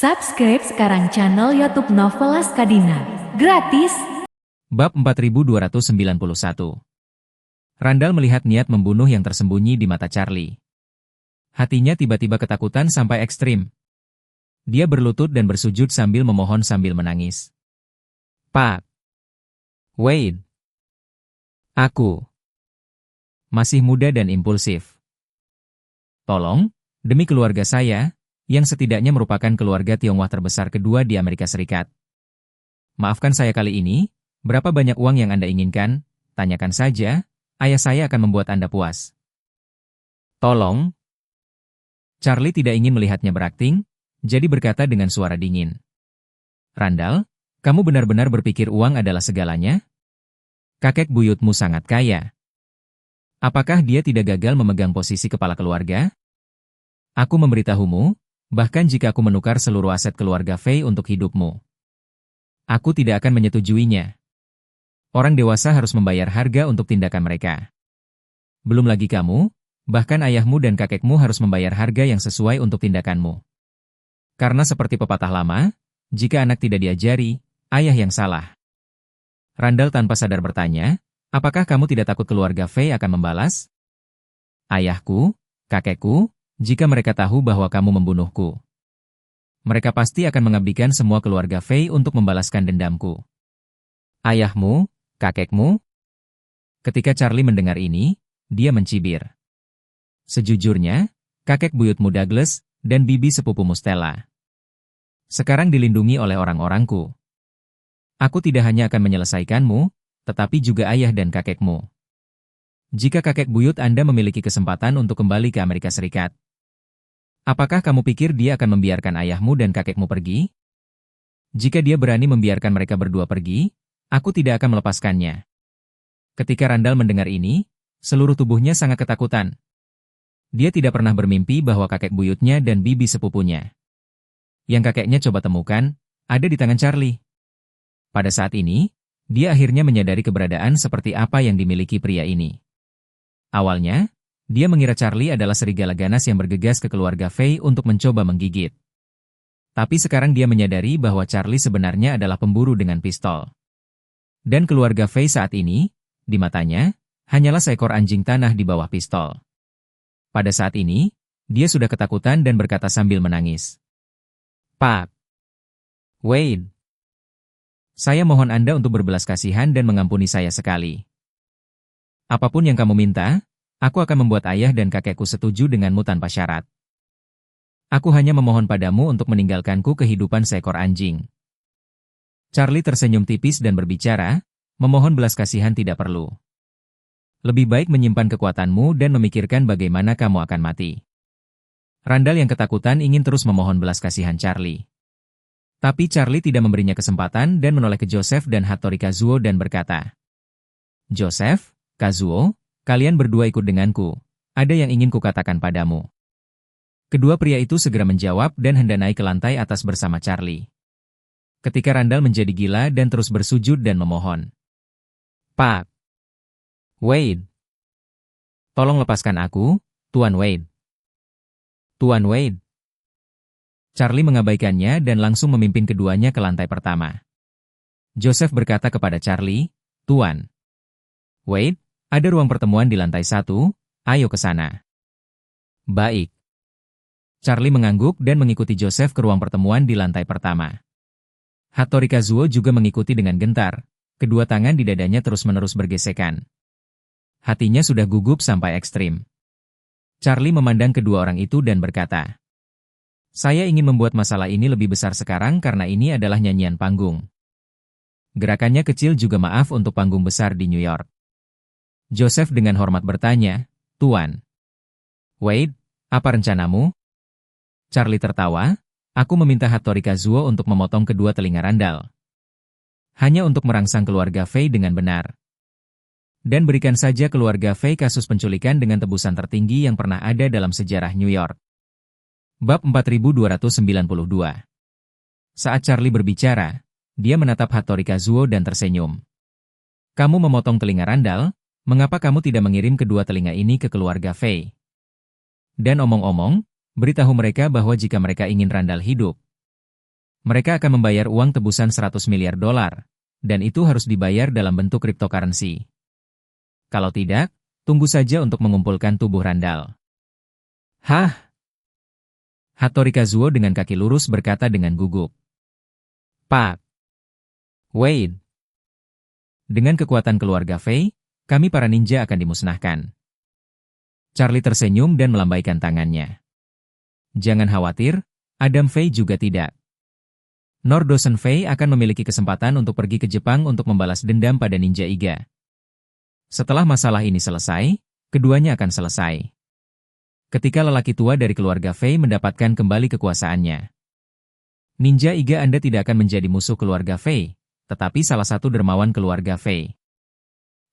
Subscribe sekarang channel YouTube Novelas Kadina. Gratis. Bab 4291. Randall melihat niat membunuh yang tersembunyi di mata Charlie. Hatinya tiba-tiba ketakutan sampai ekstrim. Dia berlutut dan bersujud sambil memohon sambil menangis. Pak Wade. Aku masih muda dan impulsif. Tolong, demi keluarga saya, yang setidaknya merupakan keluarga Tionghoa terbesar kedua di Amerika Serikat. Maafkan saya kali ini, berapa banyak uang yang Anda inginkan? Tanyakan saja, ayah saya akan membuat Anda puas. Tolong. Charlie tidak ingin melihatnya berakting, jadi berkata dengan suara dingin. Randall, kamu benar-benar berpikir uang adalah segalanya? Kakek buyutmu sangat kaya. Apakah dia tidak gagal memegang posisi kepala keluarga? Aku memberitahumu, bahkan jika aku menukar seluruh aset keluarga Fei untuk hidupmu, aku tidak akan menyetujuinya. Orang dewasa harus membayar harga untuk tindakan mereka. Belum lagi kamu, bahkan ayahmu dan kakekmu harus membayar harga yang sesuai untuk tindakanmu. Karena seperti pepatah lama, jika anak tidak diajari, ayah yang salah. Randall tanpa sadar bertanya, apakah kamu tidak takut keluarga Fei akan membalas? Ayahku, kakekku, jika mereka tahu bahwa kamu membunuhku, mereka pasti akan mengabdikan semua keluarga Fei untuk membalaskan dendamku. Ayahmu, kakekmu? Ketika Charlie mendengar ini, dia mencibir. Sejujurnya, kakek buyutmu Douglas dan bibi sepupumu Stella sekarang dilindungi oleh orang-orangku. Aku tidak hanya akan menyelesaikanmu, tetapi juga ayah dan kakekmu. Jika kakek buyut Anda memiliki kesempatan untuk kembali ke Amerika Serikat, apakah kamu pikir dia akan membiarkan ayahmu dan kakekmu pergi? Jika dia berani membiarkan mereka berdua pergi, aku tidak akan melepaskannya. Ketika Randall mendengar ini, seluruh tubuhnya sangat ketakutan. Dia tidak pernah bermimpi bahwa kakek buyutnya dan bibi sepupunya, yang kakeknya coba temukan, ada di tangan Charlie. Pada saat ini, dia akhirnya menyadari keberadaan seperti apa yang dimiliki pria ini. Awalnya, dia mengira Charlie adalah serigala ganas yang bergegas ke keluarga Fei untuk mencoba menggigit. Tapi sekarang dia menyadari bahwa Charlie sebenarnya adalah pemburu dengan pistol. Dan keluarga Fei saat ini, di matanya, hanyalah seekor anjing tanah di bawah pistol. Pada saat ini, dia sudah ketakutan dan berkata sambil menangis. Pak Wade, saya mohon Anda untuk berbelas kasihan dan mengampuni saya sekali. Apapun yang kamu minta, aku akan membuat ayah dan kakekku setuju denganmu tanpa syarat. Aku hanya memohon padamu untuk meninggalkanku kehidupan seekor anjing. Charlie tersenyum tipis dan berbicara, memohon belas kasihan tidak perlu. Lebih baik menyimpan kekuatanmu dan memikirkan bagaimana kamu akan mati. Randall yang ketakutan ingin terus memohon belas kasihan Charlie. Tapi Charlie tidak memberinya kesempatan dan menoleh ke Joseph dan Hattori Kazuo dan berkata, Joseph, Kazuo, kalian berdua ikut denganku, ada yang ingin kukatakan padamu. Kedua pria itu segera menjawab dan hendak naik ke lantai atas bersama Charlie. Ketika Randall menjadi gila dan terus bersujud dan memohon. Pak Wade, tolong lepaskan aku, Tuan Wade. Tuan Wade. Charlie mengabaikannya dan langsung memimpin keduanya ke lantai pertama. Joseph berkata kepada Charlie, Tuan Wade, ada ruang pertemuan di lantai 1, ayo ke sana. Baik. Charlie mengangguk dan mengikuti Joseph ke ruang pertemuan di lantai pertama. Hattori Kazuo juga mengikuti dengan gentar, kedua tangan di dadanya terus-menerus bergesekan. Hatinya sudah gugup sampai ekstrim. Charlie memandang kedua orang itu dan berkata, saya ingin membuat masalah ini lebih besar sekarang karena ini adalah nyanyian panggung. Gerakannya kecil juga maaf untuk panggung besar di New York. Joseph dengan hormat bertanya, Tuan Wade, apa rencanamu? Charlie tertawa, aku meminta Hattori Kazuo untuk memotong kedua telinga Randall. Hanya untuk merangsang keluarga Fei dengan benar. Dan berikan saja keluarga Fei kasus penculikan dengan tebusan tertinggi yang pernah ada dalam sejarah New York. Bab 4292. Saat Charlie berbicara, dia menatap Hattori Kazuo dan tersenyum. Kamu memotong telinga Randall, mengapa kamu tidak mengirim kedua telinga ini ke keluarga Fei? Dan omong-omong, beritahu mereka bahwa jika mereka ingin Randall hidup, Mereka akan membayar uang tebusan 100 miliar dolar, dan itu harus dibayar dalam bentuk cryptocurrency. Kalau tidak, tunggu saja untuk mengumpulkan tubuh Randall. Hah? Hattori Kazuo dengan kaki lurus berkata dengan gugup. Pak Wade. Dengan kekuatan keluarga Fei, kami para ninja akan dimusnahkan. Charlie tersenyum dan melambaikan tangannya. Jangan khawatir, Adam Fei juga tidak. Nordosen Fei akan memiliki kesempatan untuk pergi ke Jepang untuk membalas dendam pada Ninja Iga. Setelah masalah ini selesai, keduanya akan selesai. Ketika lelaki tua dari keluarga Fei mendapatkan kembali kekuasaannya. Ninja Iga Anda tidak akan menjadi musuh keluarga Fei, tetapi salah satu dermawan keluarga Fei.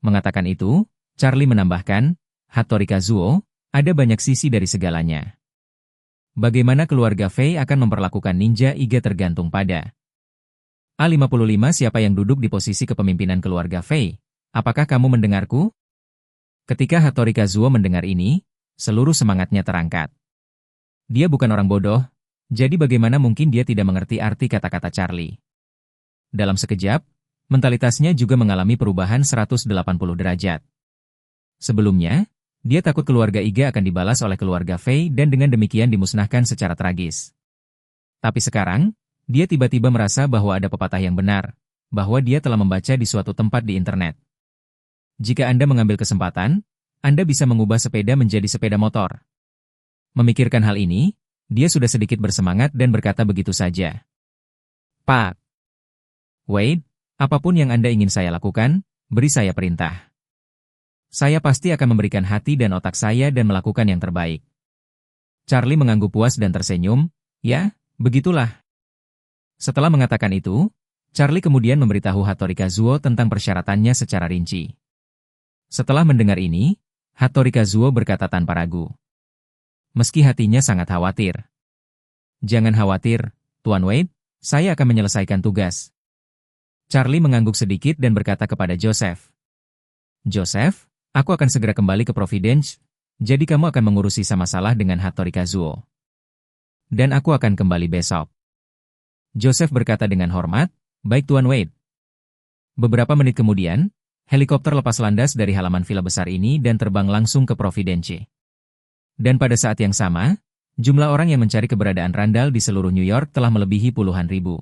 Mengatakan itu, Charlie menambahkan, Hattori Kazuo, ada banyak sisi dari segalanya. Bagaimana keluarga Fei akan memperlakukan Ninja Iga tergantung pada A55 siapa yang duduk di posisi kepemimpinan keluarga Fei. Apakah kamu mendengarku? Ketika Hattori Kazuo mendengar ini, seluruh semangatnya terangkat. Dia bukan orang bodoh, jadi bagaimana mungkin dia tidak mengerti arti kata-kata Charlie. Dalam sekejap, mentalitasnya juga mengalami perubahan 180 derajat. Sebelumnya, dia takut keluarga Iga akan dibalas oleh keluarga Fei dan dengan demikian dimusnahkan secara tragis. Tapi sekarang, dia tiba-tiba merasa bahwa ada pepatah yang benar, bahwa dia telah membaca di suatu tempat di internet. Jika Anda mengambil kesempatan, Anda bisa mengubah sepeda menjadi sepeda motor. Memikirkan hal ini, dia sudah sedikit bersemangat dan berkata begitu saja. Pak Wade, apapun yang Anda ingin saya lakukan, beri saya perintah. Saya pasti akan memberikan hati dan otak saya dan melakukan yang terbaik. Charlie mengangguk puas dan tersenyum, ya, begitulah. Setelah mengatakan itu, Charlie kemudian memberitahu Hattori Kazuo tentang persyaratannya secara rinci. Setelah mendengar ini, Hattori Kazuo berkata tanpa ragu. Meski hatinya sangat khawatir. Jangan khawatir, Tuan Wade, saya akan menyelesaikan tugas. Charlie mengangguk sedikit dan berkata kepada Joseph. Joseph, aku akan segera kembali ke Providence, jadi kamu akan mengurusi masalah dengan Hattori Kazuo. Dan aku akan kembali besok. Joseph berkata dengan hormat, baik Tuan Wade. Beberapa menit kemudian, helikopter lepas landas dari halaman villa besar ini dan terbang langsung ke Providence. Dan pada saat yang sama, jumlah orang yang mencari keberadaan Randall di seluruh New York telah melebihi puluhan ribu.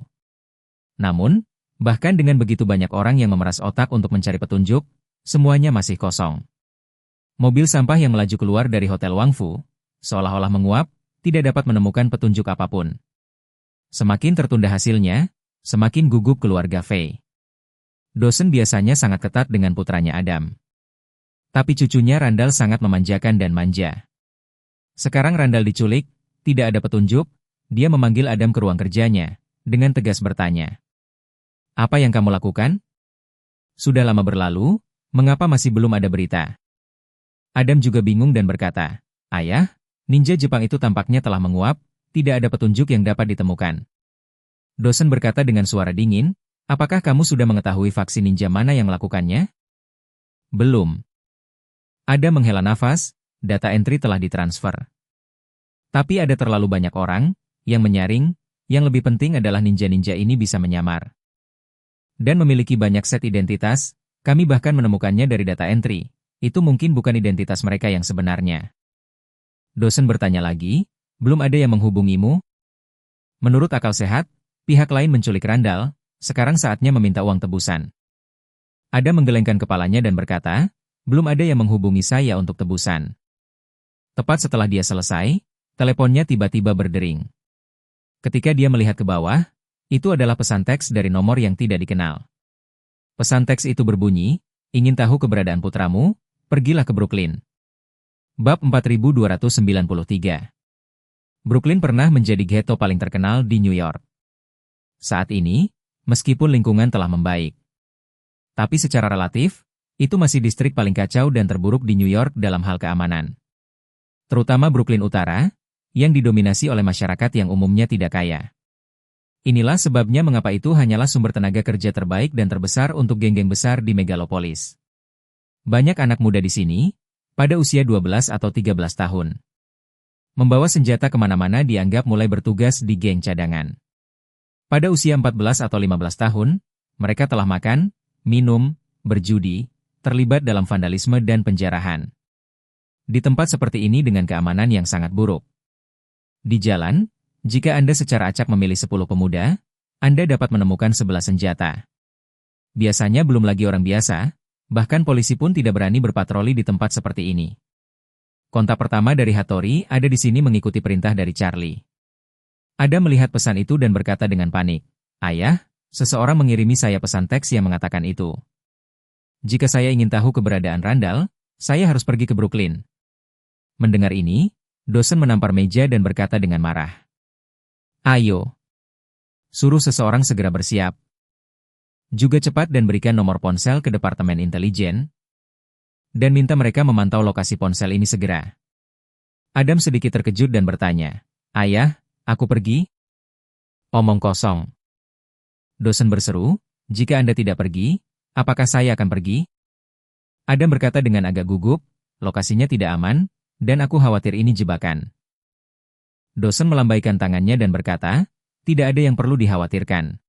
Namun, bahkan dengan begitu banyak orang yang memeras otak untuk mencari petunjuk, semuanya masih kosong. Mobil sampah yang melaju keluar dari Hotel Wangfu, seolah-olah menguap, tidak dapat menemukan petunjuk apapun. Semakin tertunda hasilnya, semakin gugup keluarga Fei. Dosen biasanya sangat ketat dengan putranya Adam. Tapi cucunya Randall sangat memanjakan dan manja. Sekarang Randall diculik, tidak ada petunjuk, dia memanggil Adam ke ruang kerjanya, dengan tegas bertanya. Apa yang kamu lakukan? Sudah lama berlalu, mengapa masih belum ada berita? Adam juga bingung dan berkata, Ayah, ninja Jepang itu tampaknya telah menguap, tidak ada petunjuk yang dapat ditemukan. Dosen berkata dengan suara dingin, apakah kamu sudah mengetahui vaksin ninja mana yang melakukannya? Belum. Adam menghela nafas, data entry telah ditransfer. Tapi ada terlalu banyak orang yang menyaring, yang lebih penting adalah ninja-ninja ini bisa menyamar. Dan memiliki banyak set identitas, kami bahkan menemukannya dari data entry. Itu mungkin bukan identitas mereka yang sebenarnya. Dosen bertanya lagi, belum ada yang menghubungimu? Menurut akal sehat, pihak lain menculik Randall, sekarang saatnya meminta uang tebusan. Adam menggelengkan kepalanya dan berkata, belum ada yang menghubungi saya untuk tebusan. Tepat setelah dia selesai, teleponnya tiba-tiba berdering. Ketika dia melihat ke bawah, itu adalah pesan teks dari nomor yang tidak dikenal. Pesan teks itu berbunyi, ingin tahu keberadaan putramu, pergilah ke Brooklyn. Bab 4293. Brooklyn pernah menjadi ghetto paling terkenal di New York. Saat ini, meskipun lingkungan telah membaik. Tapi secara relatif, itu masih distrik paling kacau dan terburuk di New York dalam hal keamanan. Terutama Brooklyn Utara, yang didominasi oleh masyarakat yang umumnya tidak kaya. Inilah sebabnya mengapa itu hanyalah sumber tenaga kerja terbaik dan terbesar untuk geng-geng besar di megalopolis. Banyak anak muda di sini, pada usia 12 atau 13 tahun. Membawa senjata kemana-mana dianggap mulai bertugas di geng cadangan. Pada usia 14 atau 15 tahun, mereka telah makan, minum, berjudi, terlibat dalam vandalisme dan penjarahan. Di tempat seperti ini dengan keamanan yang sangat buruk. Di jalan, jika Anda secara acak memilih 10 pemuda, Anda dapat menemukan 11 senjata. Biasanya belum lagi orang biasa, bahkan polisi pun tidak berani berpatroli di tempat seperti ini. Kontak pertama dari Hattori ada di sini mengikuti perintah dari Charlie. Adam melihat pesan itu dan berkata dengan panik, "Ayah, seseorang mengirimi saya pesan teks yang mengatakan itu. Jika saya ingin tahu keberadaan Randall, saya harus pergi ke Brooklyn." Mendengar ini, dosen menampar meja dan berkata dengan marah, "Ayo, suruh seseorang segera bersiap. Juga cepat dan berikan nomor ponsel ke Departemen Intelijen, dan minta mereka memantau lokasi ponsel ini segera." Adam sedikit terkejut dan bertanya, "Ayah, aku pergi?" "Omong kosong." Dosen berseru, "Jika Anda tidak pergi, apakah saya akan pergi?" Adam berkata dengan agak gugup, "Lokasinya tidak aman, dan aku khawatir ini jebakan." Dosen melambaikan tangannya dan berkata, "Tidak ada yang perlu dikhawatirkan.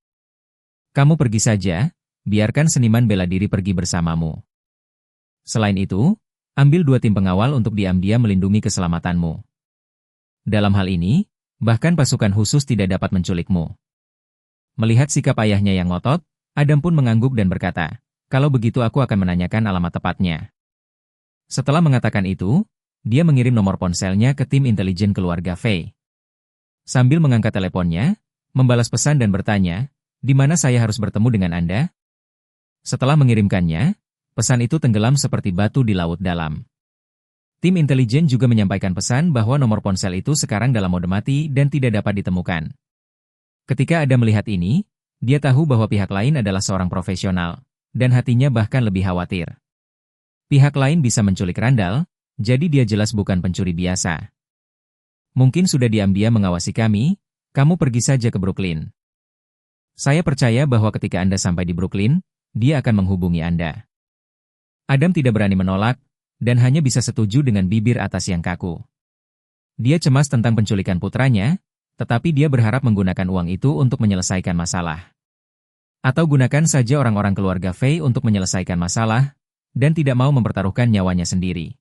Kamu pergi saja, biarkan seniman bela diri pergi bersamamu. Selain itu, ambil 2 tim pengawal untuk diam-diam melindungi keselamatanmu. Dalam hal ini, bahkan pasukan khusus tidak dapat menculikmu." Melihat sikap ayahnya yang ngotot, Adam pun mengangguk dan berkata, "Kalau begitu aku akan menanyakan alamat tepatnya." Setelah mengatakan itu, dia mengirim nomor ponselnya ke tim intelijen keluarga Faye. Sambil mengangkat teleponnya, membalas pesan dan bertanya, "Di mana saya harus bertemu dengan Anda?" Setelah mengirimkannya, pesan itu tenggelam seperti batu di laut dalam. Tim intelijen juga menyampaikan pesan bahwa nomor ponsel itu sekarang dalam mode mati dan tidak dapat ditemukan. Ketika Adam melihat ini, dia tahu bahwa pihak lain adalah seorang profesional, dan hatinya bahkan lebih khawatir. Pihak lain bisa menculik Randall, jadi dia jelas bukan pencuri biasa. "Mungkin sudah diam-diam mengawasi kami, kamu pergi saja ke Brooklyn. Saya percaya bahwa ketika Anda sampai di Brooklyn, dia akan menghubungi Anda." Adam tidak berani menolak, dan hanya bisa setuju dengan bibir atas yang kaku. Dia cemas tentang penculikan putranya, tetapi dia berharap menggunakan uang itu untuk menyelesaikan masalah. Atau gunakan saja orang-orang keluarga Faye untuk menyelesaikan masalah, dan tidak mau mempertaruhkan nyawanya sendiri.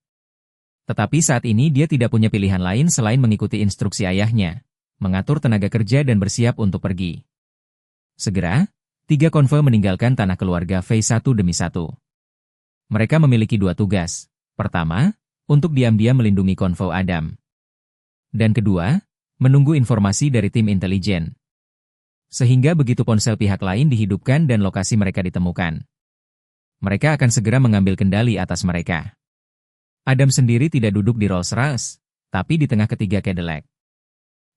Tetapi saat ini dia tidak punya pilihan lain selain mengikuti instruksi ayahnya, mengatur tenaga kerja dan bersiap untuk pergi. Segera, 3 konvoi meninggalkan tanah keluarga Faye satu demi satu. Mereka memiliki 2 tugas. Pertama, untuk diam-diam melindungi konvoi Adam. Dan kedua, menunggu informasi dari tim intelijen. Sehingga begitu ponsel pihak lain dihidupkan dan lokasi mereka ditemukan, mereka akan segera mengambil kendali atas mereka. Adam sendiri tidak duduk di Rolls-Royce, tapi di tengah ketiga Cadillac.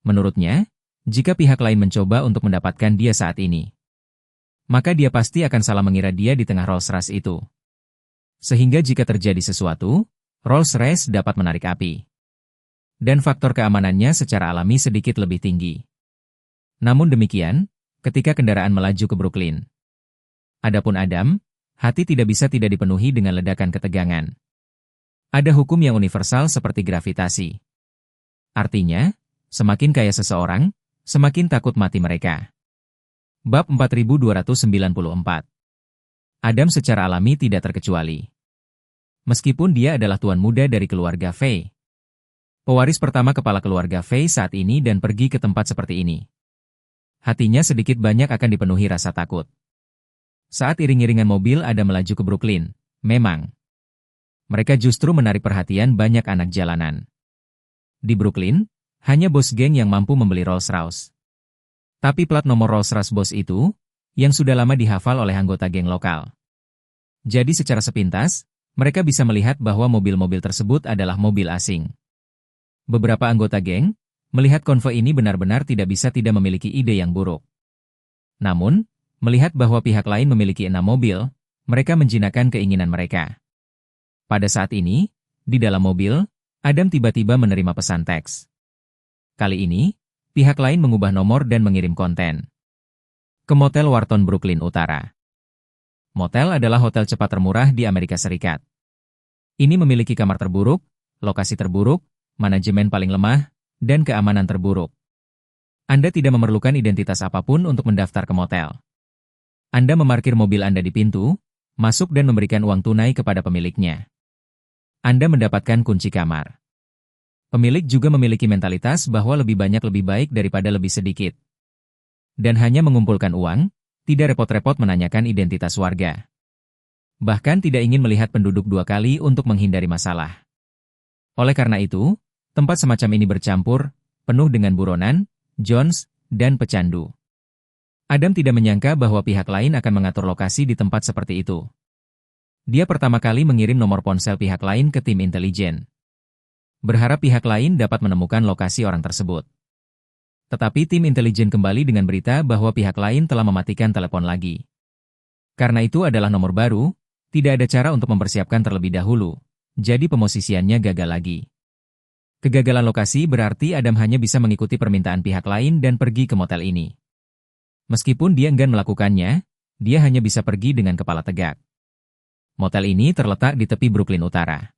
Menurutnya, jika pihak lain mencoba untuk mendapatkan dia saat ini, maka dia pasti akan salah mengira dia di tengah Rolls-Royce itu. Sehingga jika terjadi sesuatu, Rolls-Royce dapat menarik api. Dan faktor keamanannya secara alami sedikit lebih tinggi. Namun demikian, ketika kendaraan melaju ke Brooklyn, adapun Adam, hati tidak bisa tidak dipenuhi dengan ledakan ketegangan. Ada hukum yang universal seperti gravitasi. Artinya, semakin kaya seseorang, semakin takut mati mereka. Bab 4294. Adam secara alami tidak terkecuali. Meskipun dia adalah tuan muda dari keluarga Faye, pewaris pertama kepala keluarga Faye saat ini dan pergi ke tempat seperti ini, hatinya sedikit banyak akan dipenuhi rasa takut. Saat iring-iringan mobil Adam melaju ke Brooklyn, memang mereka justru menarik perhatian banyak anak jalanan. Di Brooklyn, hanya bos geng yang mampu membeli Rolls-Royce. Tapi plat nomor Rolls-Royce bos itu, yang sudah lama dihafal oleh anggota geng lokal. Jadi secara sepintas, mereka bisa melihat bahwa mobil-mobil tersebut adalah mobil asing. Beberapa anggota geng, melihat konvoi ini benar-benar tidak bisa tidak memiliki ide yang buruk. Namun, melihat bahwa pihak lain memiliki 6 mobil, mereka menjinakkan keinginan mereka. Pada saat ini, di dalam mobil, Adam tiba-tiba menerima pesan teks. Kali ini, pihak lain mengubah nomor dan mengirim konten ke Motel Wharton Brooklyn Utara. Motel adalah hotel cepat termurah di Amerika Serikat. Ini memiliki kamar terburuk, lokasi terburuk, manajemen paling lemah, dan keamanan terburuk. Anda tidak memerlukan identitas apapun untuk mendaftar ke motel. Anda memarkir mobil Anda di pintu, masuk dan memberikan uang tunai kepada pemiliknya. Anda mendapatkan kunci kamar. Pemilik juga memiliki mentalitas bahwa lebih banyak lebih baik daripada lebih sedikit. Dan hanya mengumpulkan uang, tidak repot-repot menanyakan identitas warga. Bahkan tidak ingin melihat penduduk dua kali untuk menghindari masalah. Oleh karena itu, tempat semacam ini bercampur, penuh dengan buronan, Jones, dan pecandu. Adam tidak menyangka bahwa pihak lain akan mengatur lokasi di tempat seperti itu. Dia pertama kali mengirim nomor ponsel pihak lain ke tim intelijen. Berharap pihak lain dapat menemukan lokasi orang tersebut. Tetapi tim intelijen kembali dengan berita bahwa pihak lain telah mematikan telepon lagi. Karena itu adalah nomor baru, tidak ada cara untuk mempersiapkan terlebih dahulu, jadi pemosisiannya gagal lagi. Kegagalan lokasi berarti Adam hanya bisa mengikuti permintaan pihak lain dan pergi ke motel ini. Meskipun dia enggan melakukannya, dia hanya bisa pergi dengan kepala tegak. Motel ini terletak di tepi Brooklyn Utara.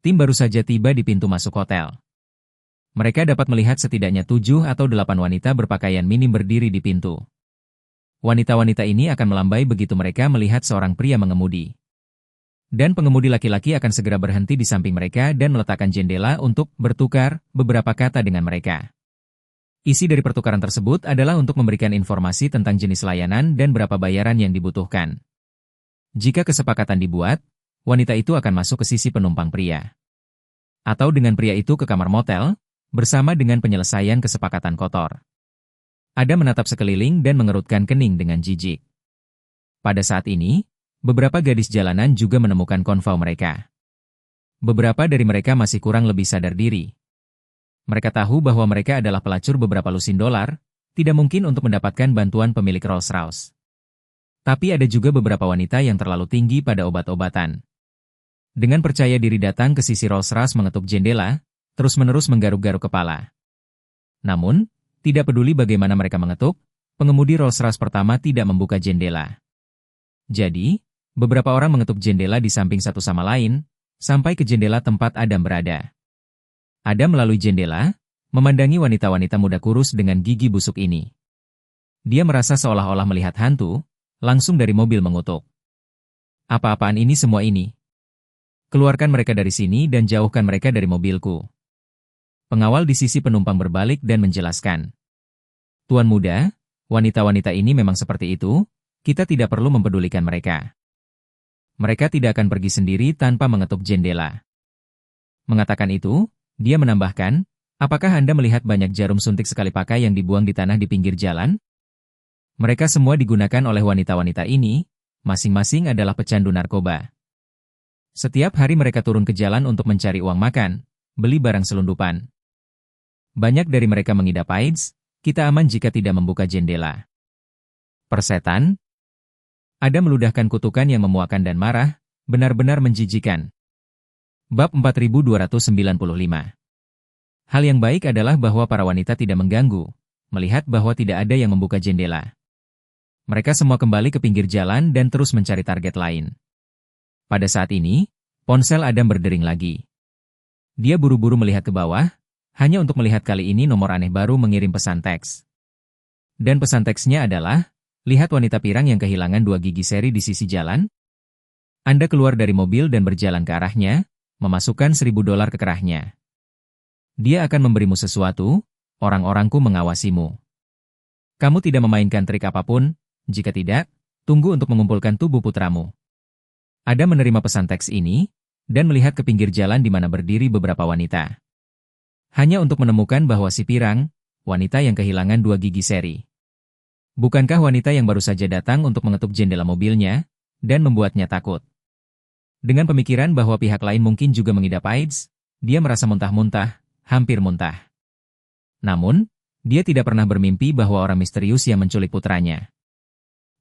Tim baru saja tiba di pintu masuk hotel. Mereka dapat melihat setidaknya 7 atau 8 wanita berpakaian minim berdiri di pintu. Wanita-wanita ini akan melambai begitu mereka melihat seorang pria mengemudi. Dan pengemudi laki-laki akan segera berhenti di samping mereka dan meletakkan jendela untuk bertukar beberapa kata dengan mereka. Isi dari pertukaran tersebut adalah untuk memberikan informasi tentang jenis layanan dan berapa bayaran yang dibutuhkan. Jika kesepakatan dibuat, wanita itu akan masuk ke sisi penumpang pria. Atau dengan pria itu ke kamar motel, bersama dengan penyelesaian kesepakatan kotor. Adam menatap sekeliling dan mengerutkan kening dengan jijik. Pada saat ini, beberapa gadis jalanan juga menemukan konvoi mereka. Beberapa dari mereka masih kurang lebih sadar diri. Mereka tahu bahwa mereka adalah pelacur beberapa lusin dolar, tidak mungkin untuk mendapatkan bantuan pemilik Rolls-Royce. Tapi ada juga beberapa wanita yang terlalu tinggi pada obat-obatan. Dengan percaya diri datang ke sisi Rolls-Royce mengetuk jendela, terus-menerus menggaruk-garuk kepala. Namun, tidak peduli bagaimana mereka mengetuk, pengemudi Rolls-Royce pertama tidak membuka jendela. Jadi, beberapa orang mengetuk jendela di samping satu sama lain, sampai ke jendela tempat Adam berada. Adam melalui jendela, memandangi wanita-wanita muda kurus dengan gigi busuk ini. Dia merasa seolah-olah melihat hantu, langsung dari mobil mengutuk. Apa-apaan ini semua ini? Keluarkan mereka dari sini dan jauhkan mereka dari mobilku. Pengawal di sisi penumpang berbalik dan menjelaskan. Tuan muda, wanita-wanita ini memang seperti itu, kita tidak perlu mempedulikan mereka. Mereka tidak akan pergi sendiri tanpa mengetuk jendela. Mengatakan itu, dia menambahkan, apakah Anda melihat banyak jarum suntik sekali pakai yang dibuang di tanah di pinggir jalan? Mereka semua digunakan oleh wanita-wanita ini, masing-masing adalah pecandu narkoba. Setiap hari mereka turun ke jalan untuk mencari uang makan, beli barang selundupan. Banyak dari mereka mengidap AIDS, kita aman jika tidak membuka jendela. Persetan? Adam meludahkan kutukan yang memuakan dan marah, benar-benar menjijikan. Bab 4295. Hal yang baik adalah bahwa para wanita tidak mengganggu, melihat bahwa tidak ada yang membuka jendela. Mereka semua kembali ke pinggir jalan dan terus mencari target lain. Pada saat ini, ponsel Adam berdering lagi. Dia buru-buru melihat ke bawah, hanya untuk melihat kali ini nomor aneh baru mengirim pesan teks. Dan pesan teksnya adalah, lihat wanita pirang yang kehilangan 2 gigi seri di sisi jalan. Anda keluar dari mobil dan berjalan ke arahnya, memasukkan $1.000 ke kerahnya. Dia akan memberimu sesuatu, orang-orangku mengawasimu. Kamu tidak memainkan trik apapun, jika tidak, tunggu untuk mengumpulkan tubuh putramu. Adam menerima pesan teks ini, dan melihat ke pinggir jalan di mana berdiri beberapa wanita. Hanya untuk menemukan bahwa si pirang, wanita yang kehilangan 2 gigi seri. Bukankah wanita yang baru saja datang untuk mengetuk jendela mobilnya, dan membuatnya takut? Dengan pemikiran bahwa pihak lain mungkin juga mengidap AIDS, dia merasa muntah-muntah, hampir muntah. Namun, dia tidak pernah bermimpi bahwa orang misterius yang menculik putranya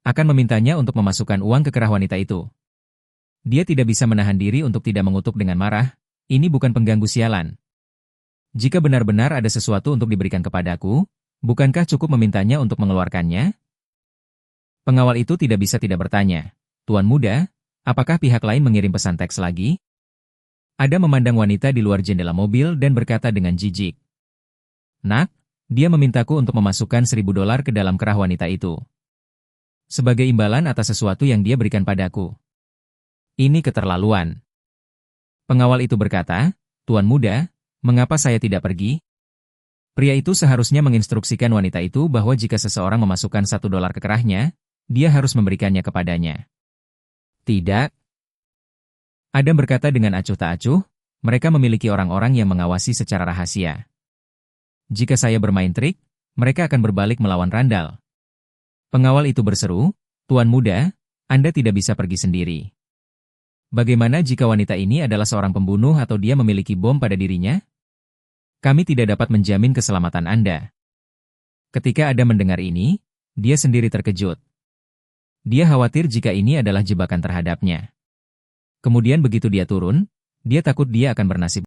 akan memintanya untuk memasukkan uang ke kerah wanita itu. Dia tidak bisa menahan diri untuk tidak mengutuk dengan marah, ini bukan pengganggu sialan. Jika benar-benar ada sesuatu untuk diberikan kepadaku, bukankah cukup memintanya untuk mengeluarkannya? Pengawal itu tidak bisa tidak bertanya, Tuan muda, apakah pihak lain mengirim pesan teks lagi? Adam memandang wanita di luar jendela mobil dan berkata dengan jijik. Nak, Dia memintaku untuk memasukkan $1.000 ke dalam kerah wanita itu. Sebagai imbalan atas sesuatu yang dia berikan padaku. Ini keterlaluan. Pengawal itu berkata, "Tuan muda, mengapa saya tidak pergi?" Pria itu seharusnya menginstruksikan wanita itu bahwa jika seseorang memasukkan $1 ke kerahnya, dia harus memberikannya kepadanya. Tidak. Adam berkata dengan acuh tak acuh, mereka memiliki orang-orang yang mengawasi secara rahasia. Jika saya bermain trik, mereka akan berbalik melawan Randall. Pengawal itu berseru, "Tuan muda, Anda tidak bisa pergi sendiri. Bagaimana jika wanita ini adalah seorang pembunuh atau dia memiliki bom pada dirinya? Kami tidak dapat menjamin keselamatan Anda." Ketika Adam mendengar ini, dia sendiri terkejut. Dia khawatir jika ini adalah jebakan terhadapnya. Kemudian begitu dia turun, dia takut dia akan bernasib